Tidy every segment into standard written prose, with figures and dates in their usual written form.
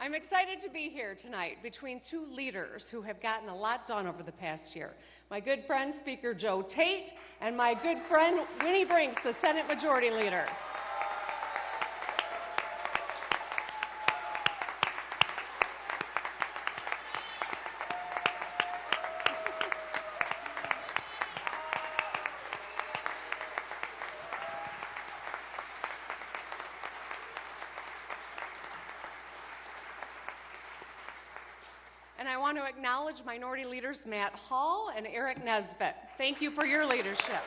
I'm excited to be here tonight between two leaders who have gotten a lot done over the past year. My good friend, Speaker Joe Tate, and my good friend, Winnie Brinks, the Senate Majority Leader. And I want to acknowledge Minority Leaders Matt Hall and Eric Nesbitt. Thank you for your leadership.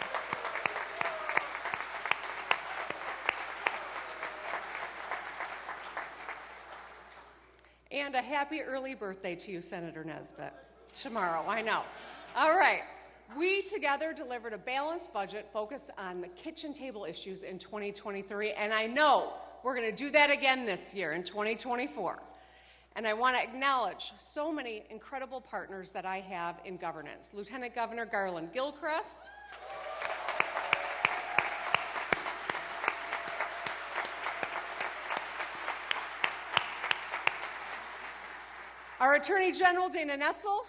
And a happy early birthday to you, Senator Nesbitt. Tomorrow, I know. All right. We together delivered a balanced budget focused on the kitchen table issues in 2023, and I know we're going to do that again this year in 2024. And I want to acknowledge so many incredible partners that I have in governance. Lieutenant Governor Garland Gilchrist, our Attorney General Dana Nessel,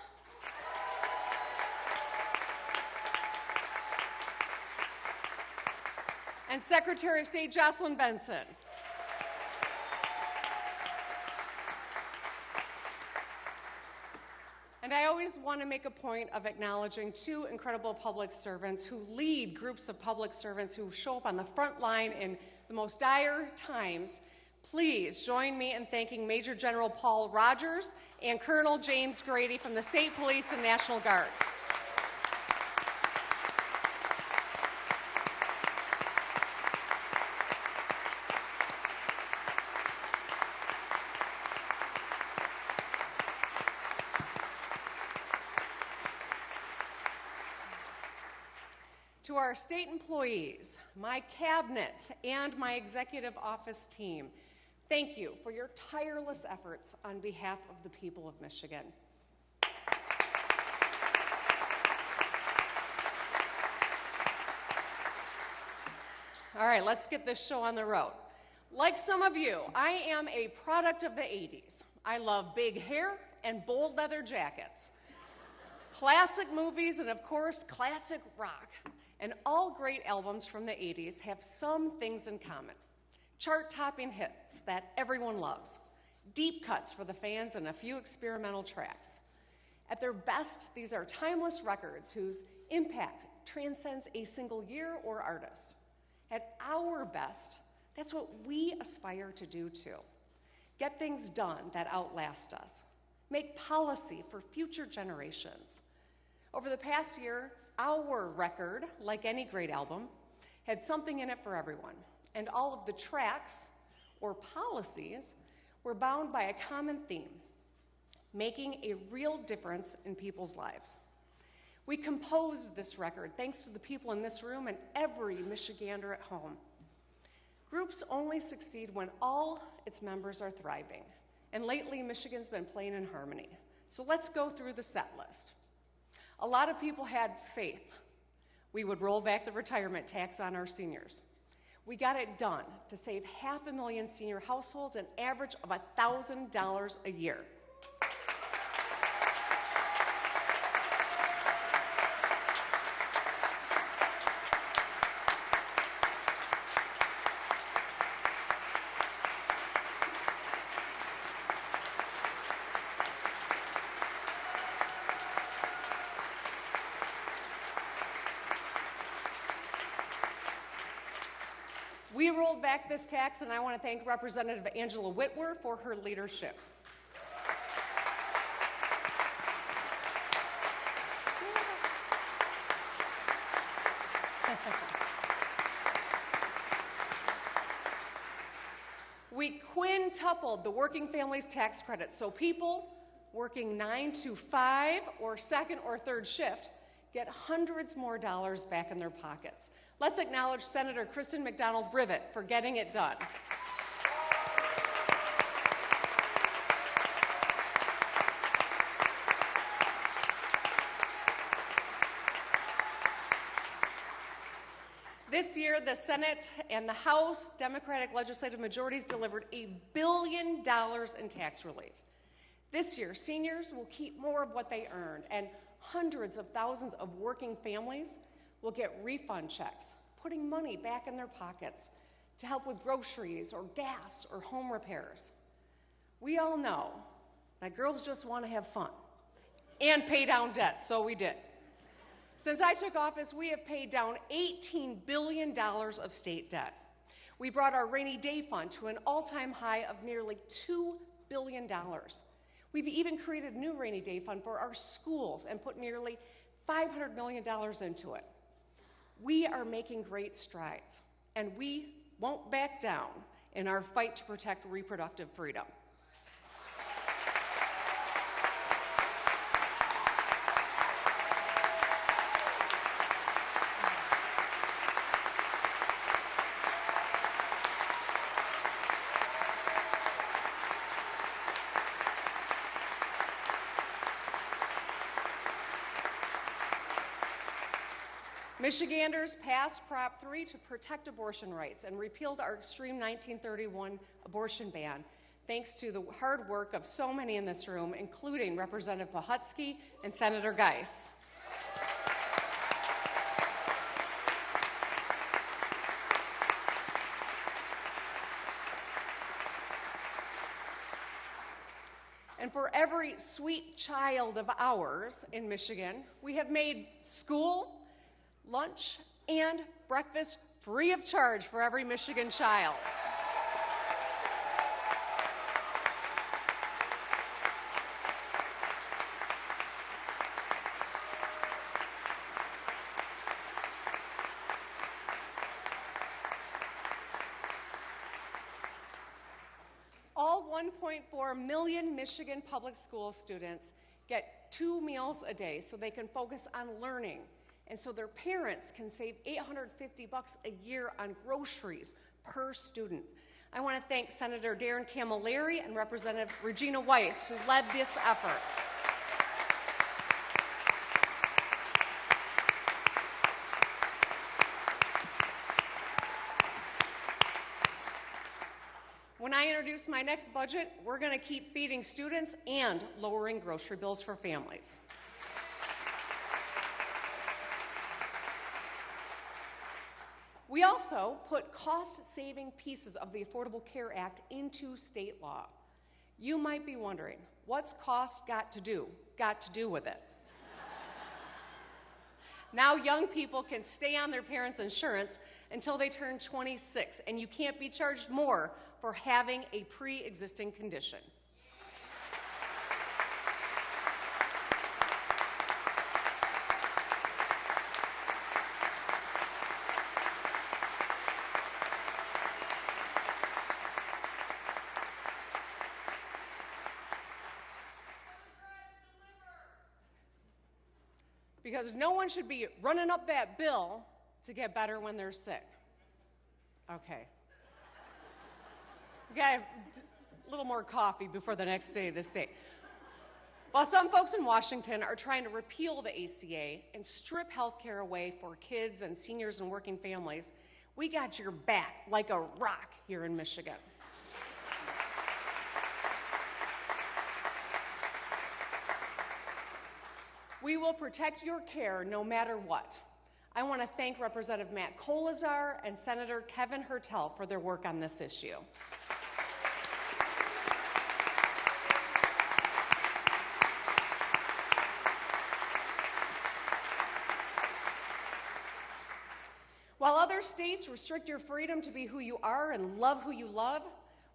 and Secretary of State Jocelyn Benson. And I always want to make a point of acknowledging two incredible public servants who lead groups of public servants who show up on the front line in the most dire times. Please join me in thanking Major General Paul Rogers and Colonel James Grady from the State Police and National Guard. To our state employees, my cabinet, and my executive office team, thank you for your tireless efforts on behalf of the people of Michigan. All right, let's get this show on the road. Like some of you, I am a product of the 80s. I love big hair and bold leather jackets, classic movies, and of course, classic rock. And all great albums from the 80s have some things in common. Chart-topping hits that everyone loves, deep cuts for the fans, and a few experimental tracks. At their best, these are timeless records whose impact transcends a single year or artist. At our best, that's what we aspire to do too. Get things done that outlast us. Make policy for future generations. Over the past year, our record, like any great album, had something in it for everyone. And all of the tracks, or policies, were bound by a common theme, making a real difference in people's lives. We composed this record thanks to the people in this room and every Michigander at home. Groups only succeed when all its members are thriving. And lately, Michigan's been playing in harmony. So let's go through the set list. A lot of people had faith we would roll back the retirement tax on our seniors. We got it done to save 500,000 senior households an average of $1,000 a year. We rolled back this tax, and I want to thank Representative Angela Whitmer for her leadership. We quintupled the working families tax credit, so people working 9 to 5 or second or third shift get hundreds more dollars back in their pockets. Let's acknowledge Senator Kristen McDonald-Rivet for getting it done. This year, the Senate and the House Democratic legislative majorities delivered $1 billion in tax relief. This year, seniors will keep more of what they earned, and hundreds of thousands of working families will get refund checks, putting money back in their pockets to help with groceries or gas or home repairs. We all know that girls just want to have fun and pay down debt, so we did. Since I took office, we have paid down $18 billion of state debt. We brought our rainy day fund to an all-time high of nearly $2 billion. We've even created a new rainy day fund for our schools and put nearly $500 million into it. We are making great strides, and we won't back down in our fight to protect reproductive freedom. Michiganders passed Prop 3 to protect abortion rights and repealed our extreme 1931 abortion ban, thanks to the hard work of so many in this room, including Representative Pahutsky and Senator Geis. And for every sweet child of ours in Michigan, we have made school, lunch, and breakfast free of charge for every Michigan child. All 1.4 million Michigan public school students get 2 meals a day so they can focus on learning, and so their parents can save $850 a year on groceries per student. I want to thank Senator Darren Camilleri and Representative Regina Weiss, who led this effort. When I introduce my next budget, we're going to keep feeding students and lowering grocery bills for families. We also put cost-saving pieces of the Affordable Care Act into state law. You might be wondering, what's cost got to do with it? Now young people can stay on their parents' insurance until they turn 26, and you can't be charged more for having a pre-existing condition. Because no one should be running up that bill to get better when they're sick. Okay. We got a little more coffee before the next day of the state. While some folks in Washington are trying to repeal the ACA and strip health care away for kids and seniors and working families, we got your back like a rock here in Michigan. We will protect your care no matter what. I want to thank Representative Matt Kolazar and Senator Kevin Hertel for their work on this issue. While other states restrict your freedom to be who you are and love who you love,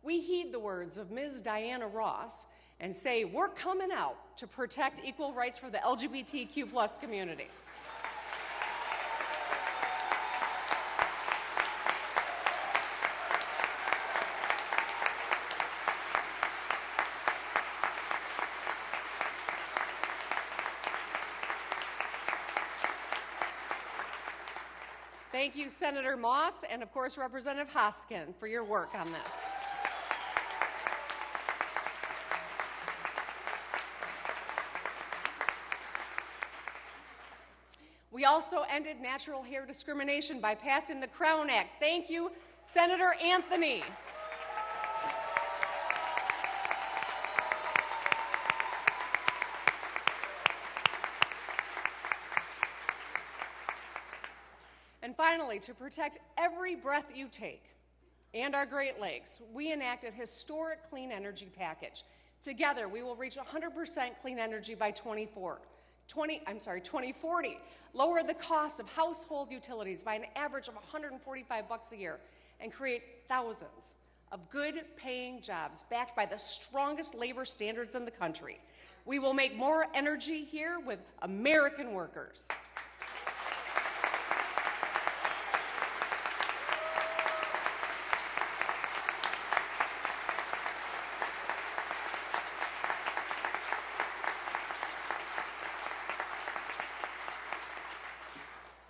we heed the words of Ms. Diana Ross and say we're coming out to protect equal rights for the LGBTQ+ community. Thank you, Senator Moss, and of course, Representative Hoskin, for your work on this. We also ended natural hair discrimination by passing the Crown Act. Thank you, Senator Anthony. And finally, to protect every breath you take and our Great Lakes, we enacted a historic clean energy package. Together, we will reach 100% clean energy by 2040, lower the cost of household utilities by an average of $145 a year, and create thousands of good-paying jobs backed by the strongest labor standards in the country. We will make more energy here with American workers.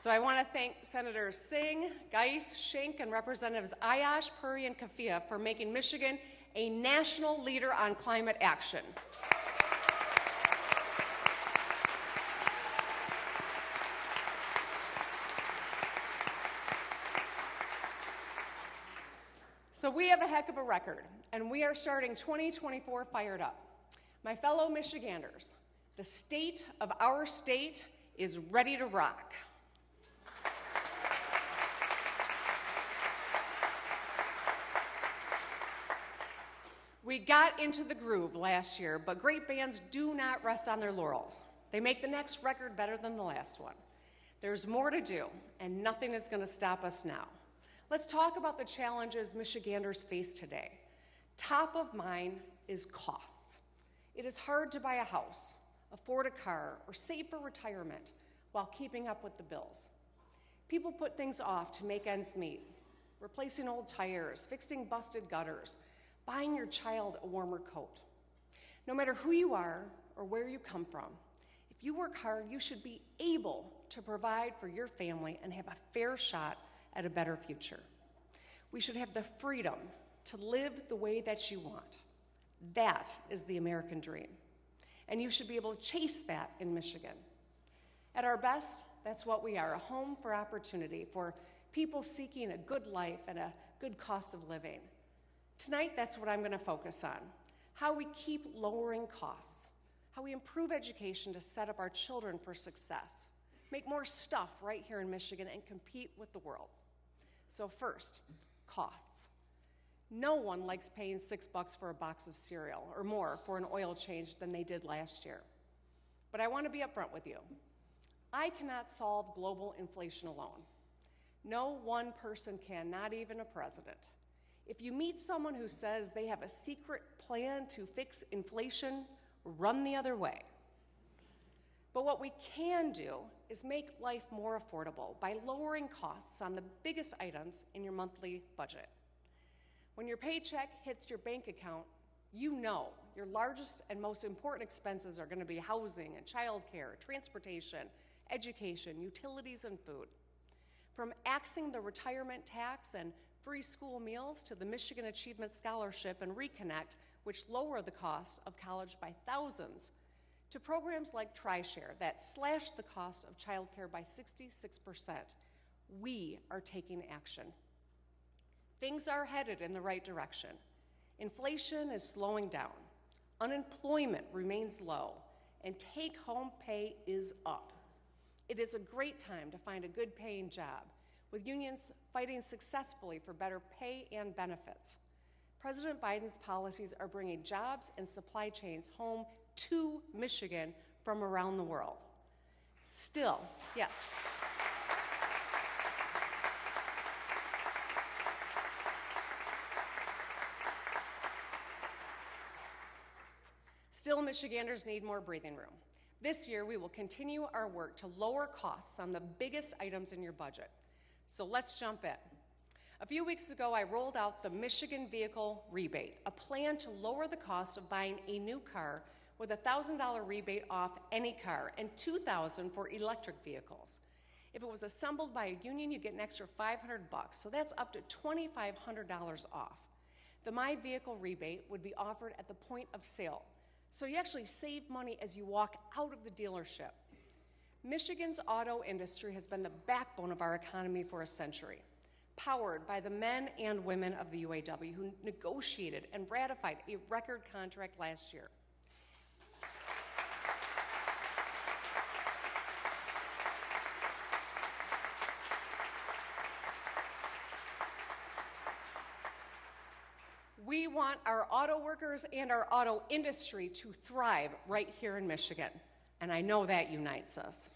So I want to thank Senators Singh, Geis, Schenck, and Representatives Ayash, Puri, and Kafia for making Michigan a national leader on climate action. So we have a heck of a record, and we are starting 2024 fired up. My fellow Michiganders, the state of our state is ready to rock. We got into the groove last year, but great bands do not rest on their laurels. They make the next record better than the last one. There's more to do, and nothing is going to stop us now. Let's talk about the challenges Michiganders face today. Top of mind is costs. It is hard to buy a house, afford a car, or save for retirement while keeping up with the bills. People put things off to make ends meet, replacing old tires, fixing busted gutters, buying your child a warmer coat. No matter who you are or where you come from, if you work hard, you should be able to provide for your family and have a fair shot at a better future. We should have the freedom to live the way that you want. That is the American dream. And you should be able to chase that in Michigan. At our best, that's what we are, a home for opportunity for people seeking a good life and a good cost of living. Tonight, that's what I'm going to focus on, how we keep lowering costs, how we improve education to set up our children for success, make more stuff right here in Michigan, and compete with the world. So first, costs. No one likes paying $6 for a box of cereal or more for an oil change than they did last year. But I want to be upfront with you. I cannot solve global inflation alone. No one person can, not even a president. If you meet someone who says they have a secret plan to fix inflation, run the other way. But what we can do is make life more affordable by lowering costs on the biggest items in your monthly budget. When your paycheck hits your bank account, you know your largest and most important expenses are going to be housing and childcare, transportation, education, utilities, and food. From axing the retirement tax and free school meals to the Michigan Achievement Scholarship and Reconnect, which lower the cost of college by thousands, to programs like TriShare that slash the cost of childcare by 66%, we are taking action. Things are headed in the right direction. Inflation is slowing down, unemployment remains low, and take-home pay is up. It is a great time to find a good-paying job, with unions fighting successfully for better pay and benefits. President Biden's policies are bringing jobs and supply chains home to Michigan from around the world. Still, yes. Still, Michiganders need more breathing room. This year, we will continue our work to lower costs on the biggest items in your budget. So let's jump in. A few weeks ago, I rolled out the Michigan Vehicle Rebate, a plan to lower the cost of buying a new car with a $1,000 rebate off any car and $2,000 for electric vehicles. If it was assembled by a union, you get an extra $500, so that's up to $2,500 off. The My Vehicle Rebate would be offered at the point of sale, so you actually save money as you walk out of the dealership. Michigan's auto industry has been the backbone of our economy for a century, powered by the men and women of the UAW who negotiated and ratified a record contract last year. We want our auto workers and our auto industry to thrive right here in Michigan, and I know that unites us.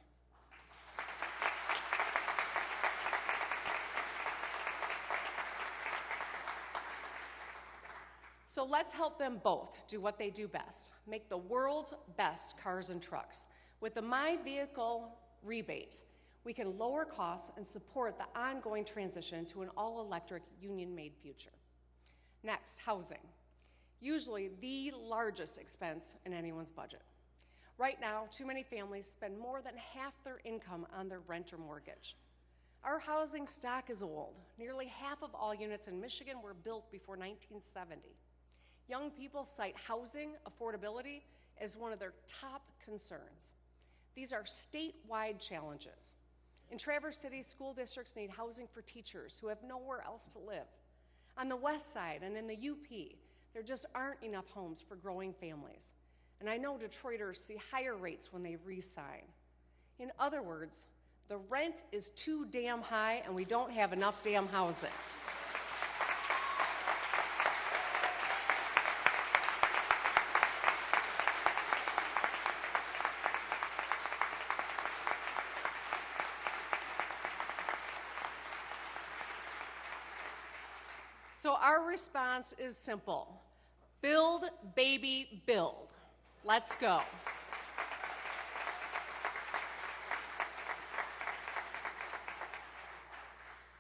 So let's help them both do what they do best, make the world's best cars and trucks. With the My Vehicle rebate, we can lower costs and support the ongoing transition to an all-electric, union-made future. Next, housing. Usually the largest expense in anyone's budget. Right now, too many families spend more than half their income on their rent or mortgage. Our housing stock is old. Nearly half of all units in Michigan were built before 1970. Young people cite housing affordability as one of their top concerns. These are statewide challenges. In Traverse City, school districts need housing for teachers who have nowhere else to live. On the west side and in the UP, there just aren't enough homes for growing families. And I know Detroiters see higher rates when they re-sign. In other words, the rent is too damn high and we don't have enough damn housing. So our response is simple. Build, baby, build. Let's go.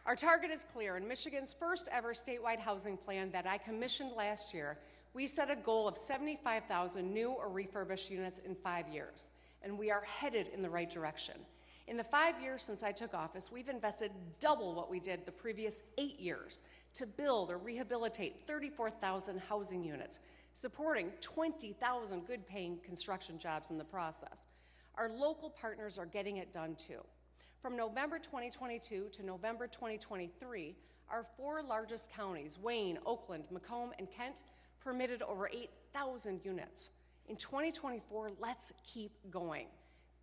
Our target is clear. In Michigan's first ever statewide housing plan that I commissioned last year, we set a goal of 75,000 new or refurbished units in 5 years, and we are headed in the right direction. In the 5 years since I took office, we've invested double what we did the previous 8 years to build or rehabilitate 34,000 housing units, supporting 20,000 good-paying construction jobs in the process. Our local partners are getting it done too. From November 2022 to November 2023, our 4 largest counties, Wayne, Oakland, Macomb, and Kent, permitted over 8,000 units. In 2024, let's keep going.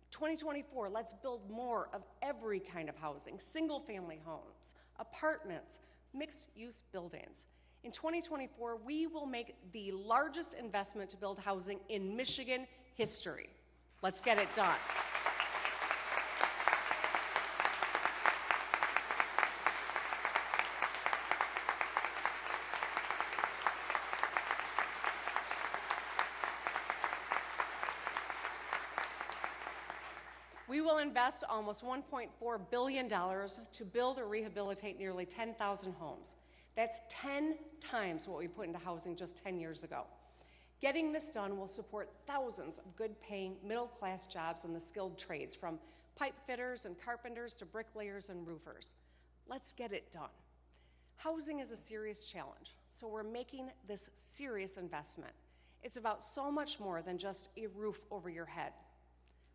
2024, let's build more of every kind of housing, single-family homes, apartments, mixed-use buildings. In 2024, we will make the largest investment to build housing in Michigan history. Let's get it done. We will invest almost $1.4 billion to build or rehabilitate nearly 10,000 homes. That's 10 times what we put into housing just 10 years ago. Getting this done will support thousands of good-paying middle-class jobs in the skilled trades, from pipe fitters and carpenters to bricklayers and roofers. Let's get it done. Housing is a serious challenge, so we're making this serious investment. It's about so much more than just a roof over your head.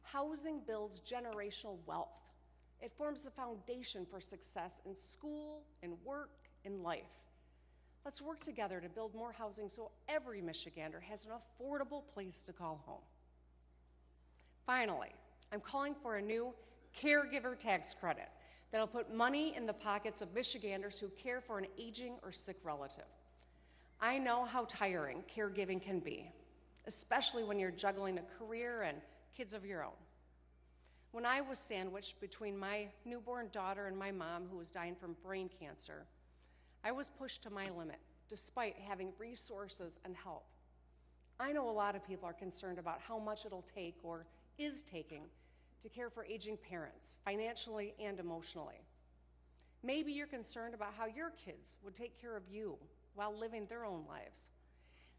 Housing builds generational wealth. It forms the foundation for success in school, in work, in life. Let's work together to build more housing so every Michigander has an affordable place to call home. Finally, I'm calling for a new caregiver tax credit that'll put money in the pockets of Michiganders who care for an aging or sick relative. I know how tiring caregiving can be, especially when you're juggling a career and kids of your own. When I was sandwiched between my newborn daughter and my mom, who was dying from brain cancer, I was pushed to my limit, despite having resources and help. I know a lot of people are concerned about how much it'll take, or is taking, to care for aging parents, financially and emotionally. Maybe you're concerned about how your kids would take care of you while living their own lives.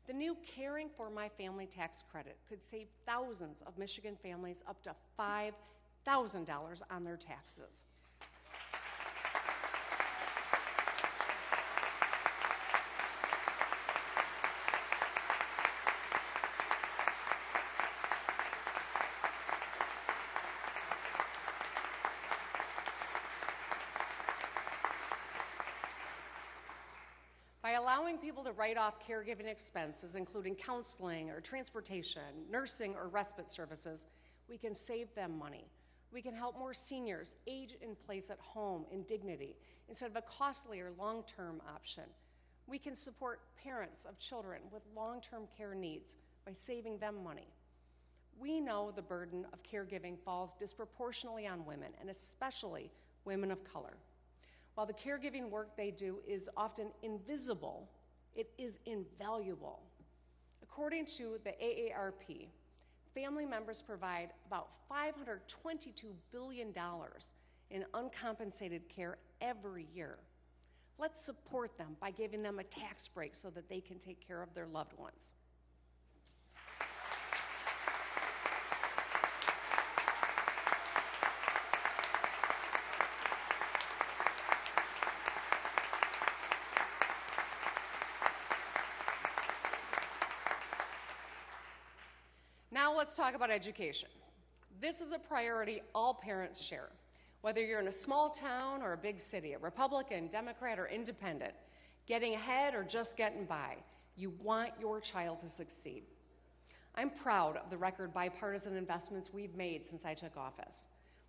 The new Caring for My Family tax credit could save thousands of Michigan families up to $5,000 on their taxes. By allowing people to write off caregiving expenses, including counseling or transportation, nursing or respite services, we can save them money. We can help more seniors age in place at home in dignity instead of a costly or long-term option. We can support parents of children with long-term care needs by saving them money. We know the burden of caregiving falls disproportionately on women, and especially women of color. While the caregiving work they do is often invisible, it is invaluable. According to the AARP, family members provide about $522 billion in uncompensated care every year. Let's support them by giving them a tax break so that they can take care of their loved ones. Now let's talk about education. This is a priority all parents share. Whether you're in a small town or a big city, a Republican, Democrat, or independent, getting ahead or just getting by, you want your child to succeed. I'm proud of the record bipartisan investments we've made since I took office.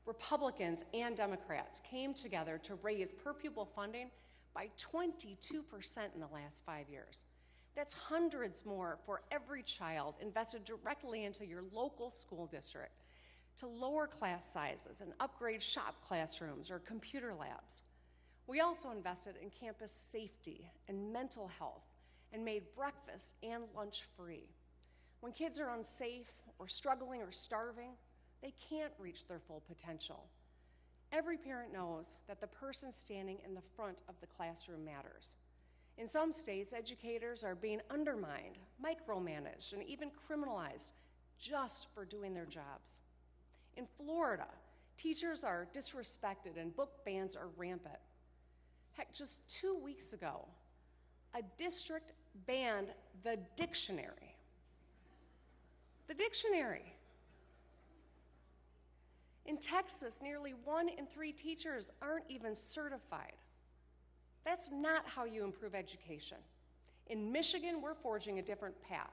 Republicans and Democrats came together to raise per pupil funding by 22% in the last 5 years. That's hundreds more for every child invested directly into your local school district, to lower class sizes and upgrade shop classrooms or computer labs. We also invested in campus safety and mental health and made breakfast and lunch free. When kids are unsafe or struggling or starving, they can't reach their full potential. Every parent knows that the person standing in the front of the classroom matters. In some states, educators are being undermined, micromanaged, and even criminalized just for doing their jobs. In Florida, teachers are disrespected and book bans are rampant. Heck, just 2 weeks ago, a district banned the dictionary. The dictionary. In Texas, nearly 1 in 3 teachers aren't even certified. That's not how you improve education. In Michigan, we're forging a different path.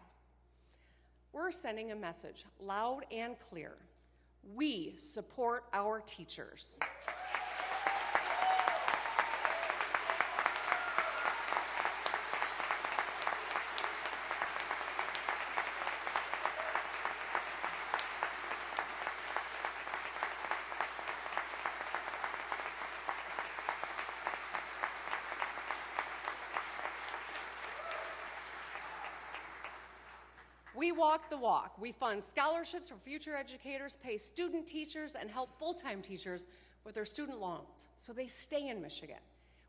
We're sending a message loud and clear. We support our teachers. We walk the walk. We fund scholarships for future educators, pay student teachers, and help full-time teachers with their student loans so they stay in Michigan.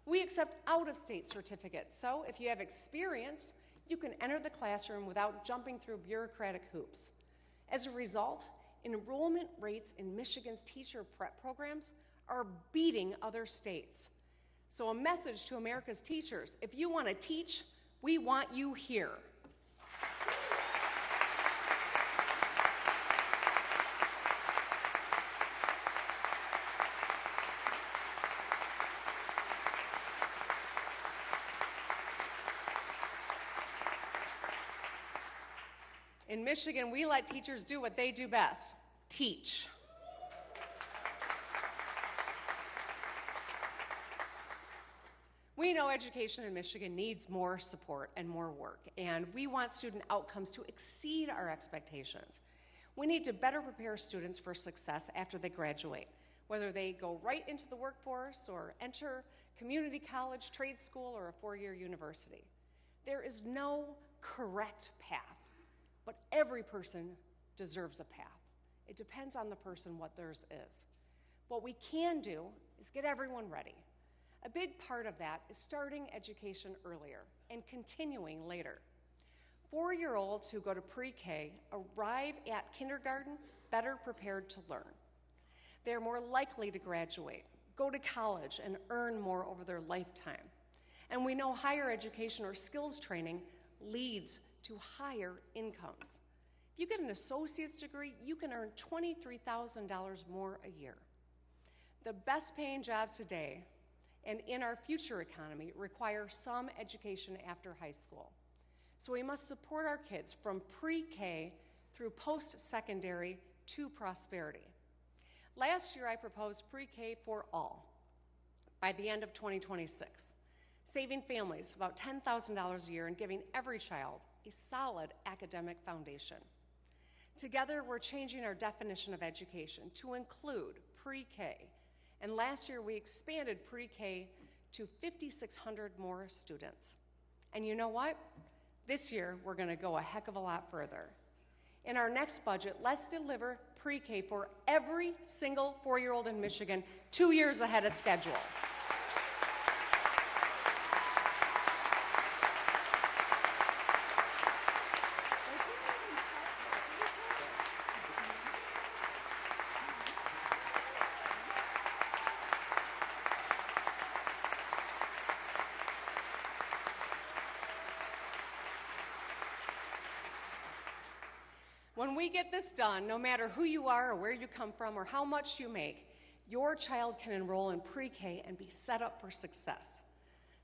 We accept out-of-state certificates, so if you have experience, you can enter the classroom without jumping through bureaucratic hoops. As a result, enrollment rates in Michigan's teacher prep programs are beating other states. So a message to America's teachers: if you want to teach, we want you here. In Michigan, we let teachers do what they do best: teach. We know education in Michigan needs more support and more work, and we want student outcomes to exceed our expectations. We need to better prepare students for success after they graduate, whether they go right into the workforce or enter community college, trade school, or a four-year university. There is no correct path, but every person deserves a path. It depends on the person what theirs is. What we can do is get everyone ready. A big part of that is starting education earlier and continuing later. 4-year-olds who go to pre-K arrive at kindergarten better prepared to learn. They're more likely to graduate, go to college, and earn more over their lifetime. And we know higher education or skills training leads to higher incomes. If you get an associate's degree, you can earn $23,000 more a year. The best paying jobs today and in our future economy require some education after high school. So we must support our kids from pre-K through post-secondary to prosperity. Last year, I proposed pre-K for all by the end of 2026, saving families about $10,000 a year and giving every child a solid academic foundation. Together, we're changing our definition of education to include pre-K, and last year we expanded pre-K to 5,600 more students. And you know what? This year, we're going to go a heck of a lot further. In our next budget, let's deliver pre-K for every single 4-year-old in Michigan 2 years ahead of schedule. When we get this done, no matter who you are or where you come from or how much you make, your child can enroll in pre-K and be set up for success.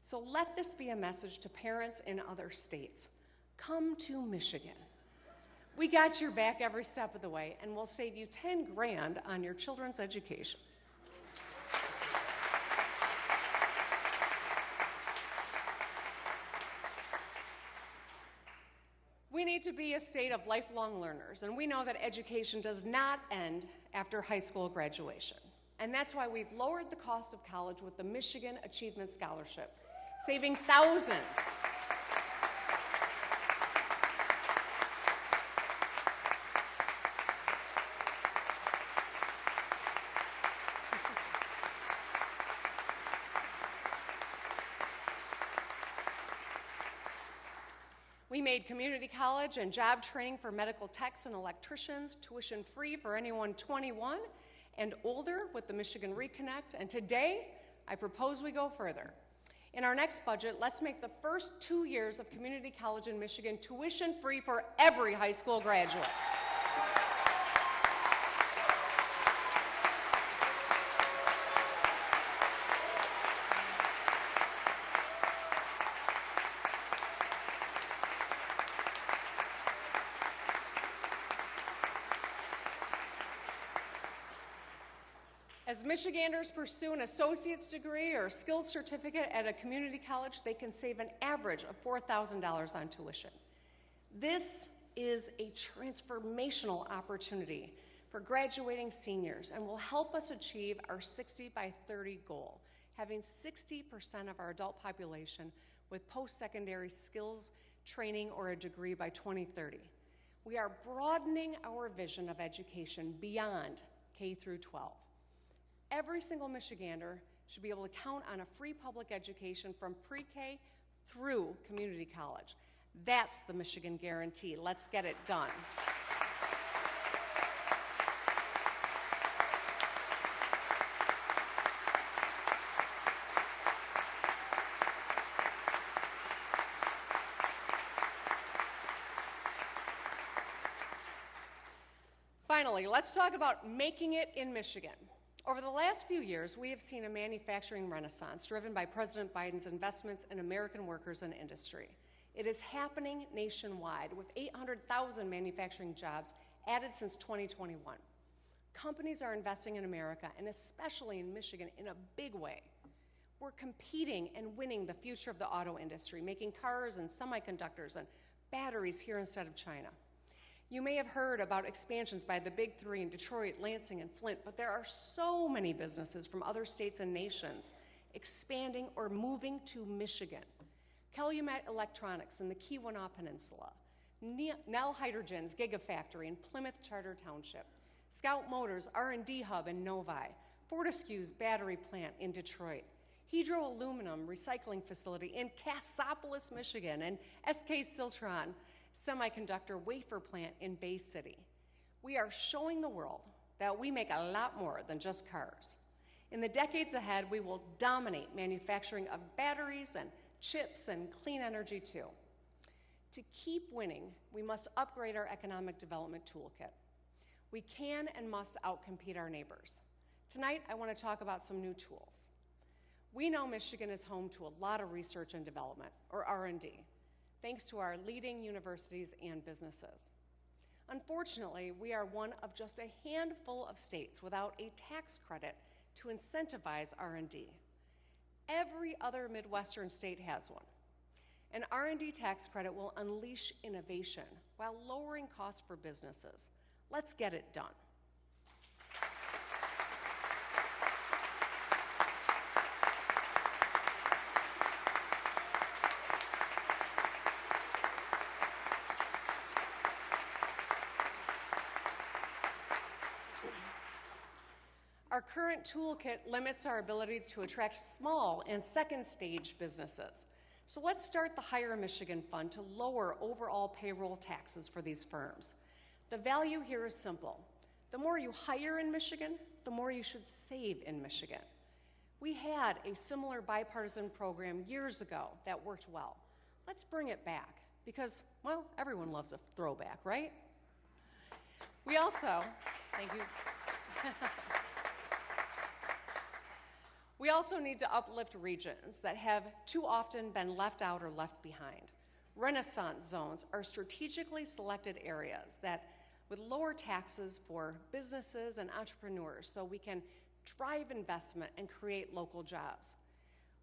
So let this be a message to parents in other states. Come to Michigan. We got your back every step of the way, and we'll save you 10 grand on your children's education. We need to be a state of lifelong learners, and we know that education does not end after high school graduation. And that's why we've lowered the cost of college with the Michigan Achievement Scholarship, saving thousands. We made community college and job training for medical techs and electricians tuition free for anyone 21 and older with the Michigan Reconnect, and today I propose we go further. In our next budget, let's make the first 2 years of community college in Michigan tuition free for every high school graduate. As Michiganders pursue an associate's degree or a skills certificate at a community college, they can save an average of $4,000 on tuition. This is a transformational opportunity for graduating seniors and will help us achieve our 60 by 30 goal, having 60% of our adult population with post-secondary skills training or a degree by 2030. We are broadening our vision of education beyond K through 12. Every single Michigander should be able to count on a free public education from pre-K through community college. That's the Michigan guarantee. Let's get it done. Finally, let's talk about making it in Michigan. Over the last few years, we have seen a manufacturing renaissance driven by President Biden's investments in American workers and industry. It is happening nationwide with 800,000 manufacturing jobs added since 2021. Companies are investing in America, and especially in Michigan, in a big way. We're competing and winning the future of the auto industry, making cars and semiconductors and batteries here instead of China. You may have heard about expansions by the Big Three in Detroit, Lansing, and Flint, but there are so many businesses from other states and nations expanding or moving to Michigan. Calumet Electronics in the Keweenaw Peninsula, Nell Hydrogen's Gigafactory in Plymouth Charter Township, Scout Motors R&D Hub in Novi, Fortescue's battery plant in Detroit, Hydro Aluminum Recycling Facility in Cassopolis, Michigan, and SK Siltron Semiconductor Wafer Plant in Bay City. We are showing the world that we make a lot more than just cars. In the decades ahead, we will dominate manufacturing of batteries and chips and clean energy too. To keep winning, we must upgrade our economic development toolkit. We can and must outcompete our neighbors. Tonight, I want to talk about some new tools. We know Michigan is home to a lot of research and development, or R&D, thanks to our leading universities and businesses. Unfortunately, we are one of just a handful of states without a tax credit to incentivize R&D. Every other Midwestern state has one. An R&D tax credit will unleash innovation while lowering costs for businesses. Let's get it done. Our current toolkit limits our ability to attract small and second-stage businesses. So let's start the Hire Michigan Fund to lower overall payroll taxes for these firms. The value here is simple. The more you hire in Michigan, the more you should save in Michigan. We had a similar bipartisan program years ago that worked well. Let's bring it back because, well, everyone loves a throwback, right? We also, thank you. We also need to uplift regions that have too often been left out or left behind. Renaissance zones are strategically selected areas that with lower taxes for businesses and entrepreneurs so we can drive investment and create local jobs.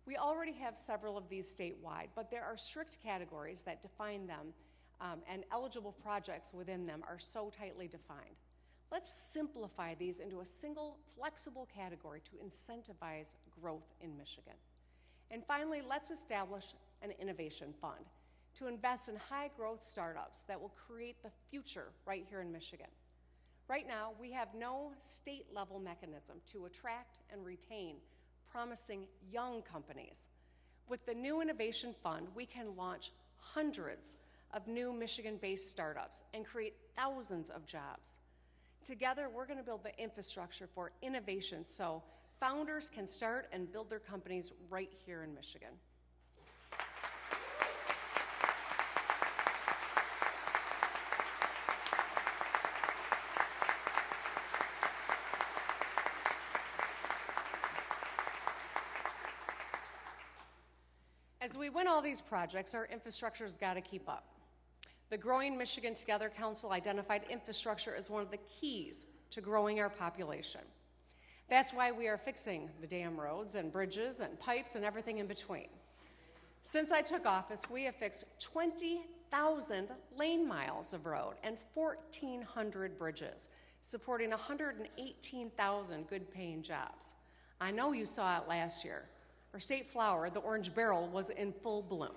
We already have several of these statewide, but there are strict categories that define them and eligible projects within them are so tightly defined. Let's simplify these into a single, flexible category to incentivize growth in Michigan. And finally, let's establish an innovation fund to invest in high-growth startups that will create the future right here in Michigan. Right now, we have no state-level mechanism to attract and retain promising young companies. With the new innovation fund, we can launch hundreds of new Michigan-based startups and create thousands of jobs. Together, we're going to build the infrastructure for innovation so founders can start and build their companies right here in Michigan. As we win all these projects, our infrastructure's got to keep up. The Growing Michigan Together Council identified infrastructure as one of the keys to growing our population. That's why we are fixing the damn roads and bridges and pipes and everything in between. Since I took office, we have fixed 20,000 lane miles of road and 1,400 bridges, supporting 118,000 good-paying jobs. I know you saw it last year. Our state flower, the orange beryl, was in full bloom.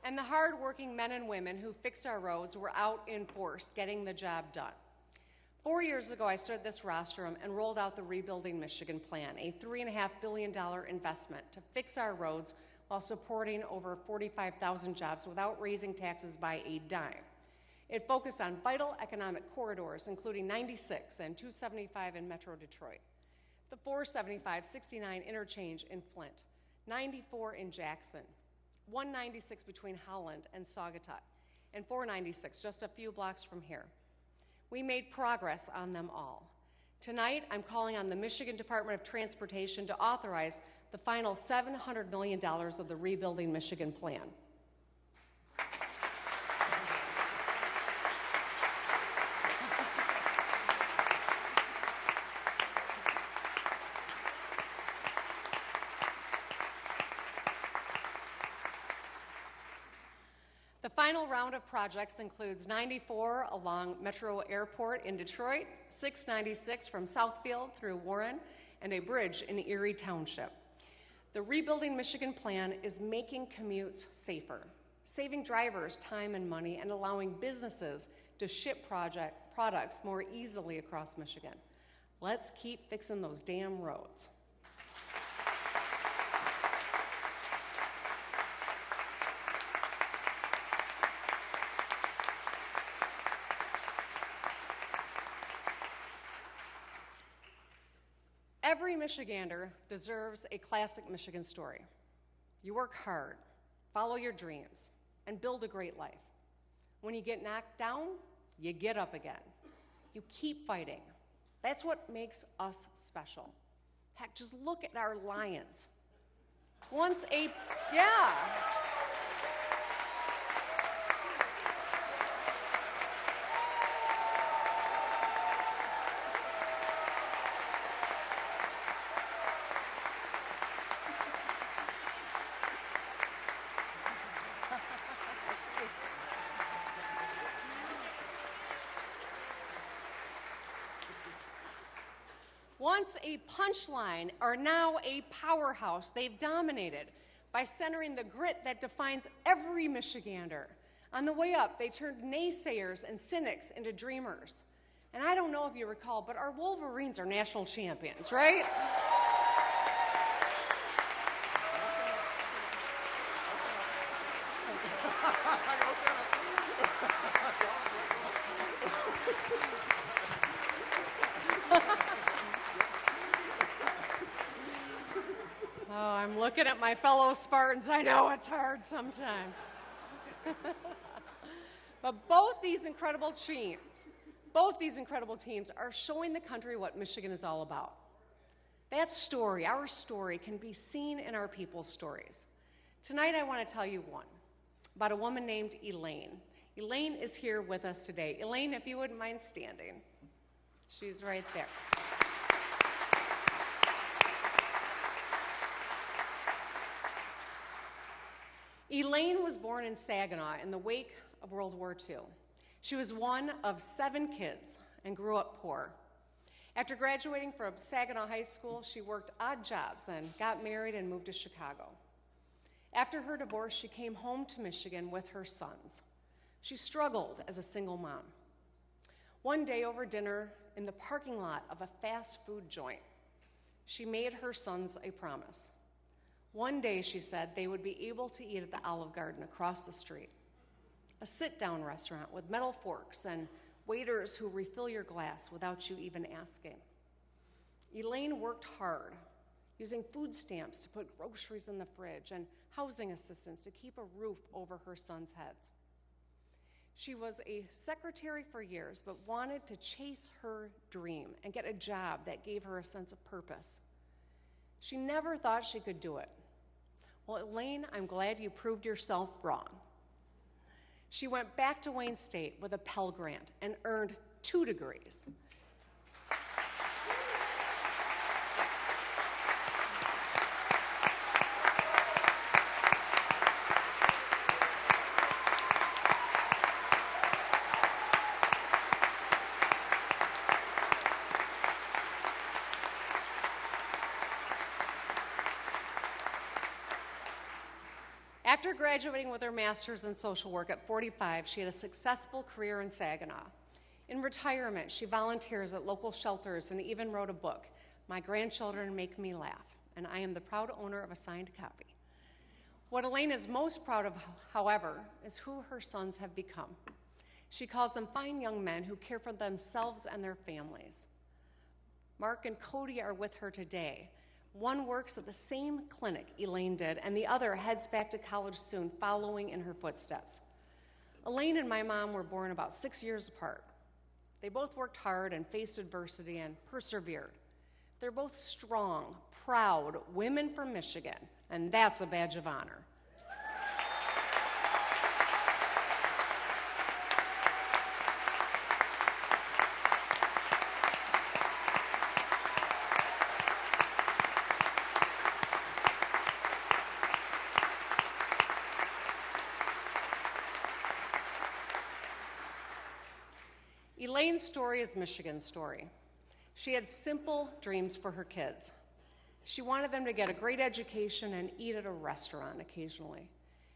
And the hard-working men and women who fix our roads were out in force getting the job done. 4 years ago, I stood at this rostrum and rolled out the Rebuilding Michigan Plan, a $3.5 billion investment to fix our roads while supporting over 45,000 jobs without raising taxes by a dime. It focused on vital economic corridors, including 96 and 275 in Metro Detroit, the 475-69 interchange in Flint, 94 in Jackson, 196 between Holland and Saugatuck, and 496 just a few blocks from here. We made progress on them all. Tonight, I'm calling on the Michigan Department of Transportation to authorize the final $700 million of the Rebuilding Michigan Plan. The final round of projects includes 94 along Metro Airport in Detroit, 696 from Southfield through Warren, and a bridge in Erie Township. The Rebuilding Michigan Plan is making commutes safer, saving drivers time and money, and allowing businesses to ship products more easily across Michigan. Let's keep fixing those damn roads. Every Michigander deserves a classic Michigan story. You work hard, follow your dreams, and build a great life. When you get knocked down, you get up again. You keep fighting. That's what makes us special. Heck, just look at our lions. Yeah. Once a punchline are now a powerhouse. They've dominated by centering the grit that defines every Michigander. On the way up, they turned naysayers and cynics into dreamers. And I don't know if you recall, but our Wolverines are national champions, right? Oh, I'm looking at my fellow Spartans. I know it's hard sometimes. But both these incredible teams are showing the country what Michigan is all about. That story, our story, can be seen in our people's stories. Tonight I want to tell you one about a woman named Elaine. Elaine is here with us today. Elaine, if you wouldn't mind standing. She's right there. Elaine was born in Saginaw in the wake of World War II. She was one of 7 kids and grew up poor. After graduating from Saginaw High School, she worked odd jobs and got married and moved to Chicago. After her divorce, she came home to Michigan with her sons. She struggled as a single mom. One day over dinner in the parking lot of a fast food joint, she made her sons a promise. One day, she said, they would be able to eat at the Olive Garden across the street, a sit-down restaurant with metal forks and waiters who refill your glass without you even asking. Elaine worked hard, using food stamps to put groceries in the fridge and housing assistance to keep a roof over her sons' heads. She was a secretary for years, but wanted to chase her dream and get a job that gave her a sense of purpose. She never thought she could do it. Well, Elaine, I'm glad you proved yourself wrong. She went back to Wayne State with a Pell Grant and earned 2 degrees. After graduating with her master's in social work at 45, she had a successful career in Saginaw. In retirement, she volunteers at local shelters and even wrote a book, My Grandchildren Make Me Laugh, and I am the proud owner of a signed copy. What Elaine is most proud of, however, is who her sons have become. She calls them fine young men who care for themselves and their families. Mark and Cody are with her today. One works at the same clinic Elaine did, and the other heads back to college soon, following in her footsteps. Elaine and my mom were born about 6 years apart. They both worked hard and faced adversity and persevered. They're both strong, proud women from Michigan, and that's a badge of honor. Elaine's story is Michigan's story. She had simple dreams for her kids. She wanted them to get a great education and eat at a restaurant occasionally.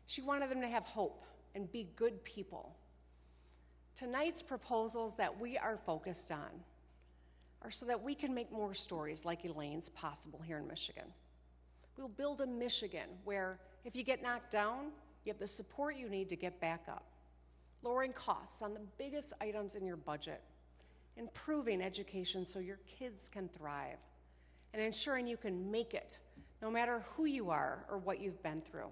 She wanted them to have hope and be good people. Tonight's proposals that we are focused on are so that we can make more stories like Elaine's possible here in Michigan. We'll build a Michigan where if you get knocked down, you have the support you need to get back up. Lowering costs on the biggest items in your budget, improving education so your kids can thrive, and ensuring you can make it no matter who you are or what you've been through.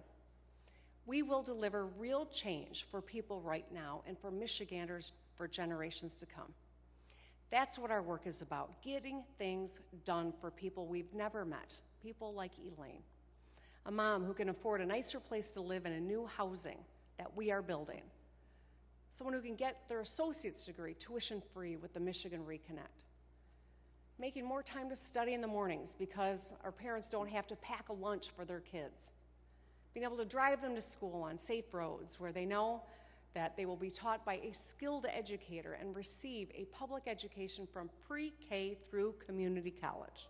We will deliver real change for people right now and for Michiganders for generations to come. That's what our work is about, getting things done for people we've never met, people like Elaine, a mom who can afford a nicer place to live in a new housing that we are building, someone who can get their associate's degree tuition-free with the Michigan Reconnect, making more time to study in the mornings because our parents don't have to pack a lunch for their kids, being able to drive them to school on safe roads where they know that they will be taught by a skilled educator and receive a public education from pre-K through community college.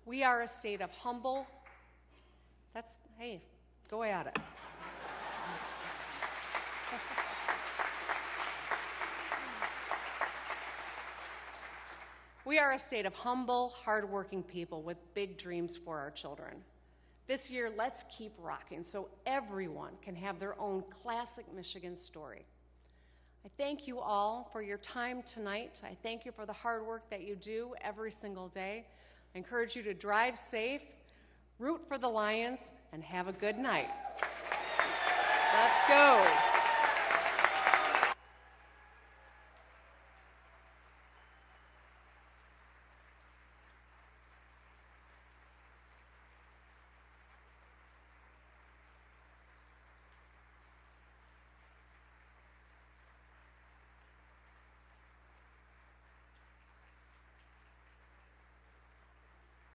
We are a state of humble, hey, go at it. We are a state of humble, hardworking people with big dreams for our children. This year, let's keep rocking so everyone can have their own classic Michigan story. I thank you all for your time tonight. I thank you for the hard work that you do every single day. I encourage you to drive safe, root for the Lions, and have a good night. Let's go.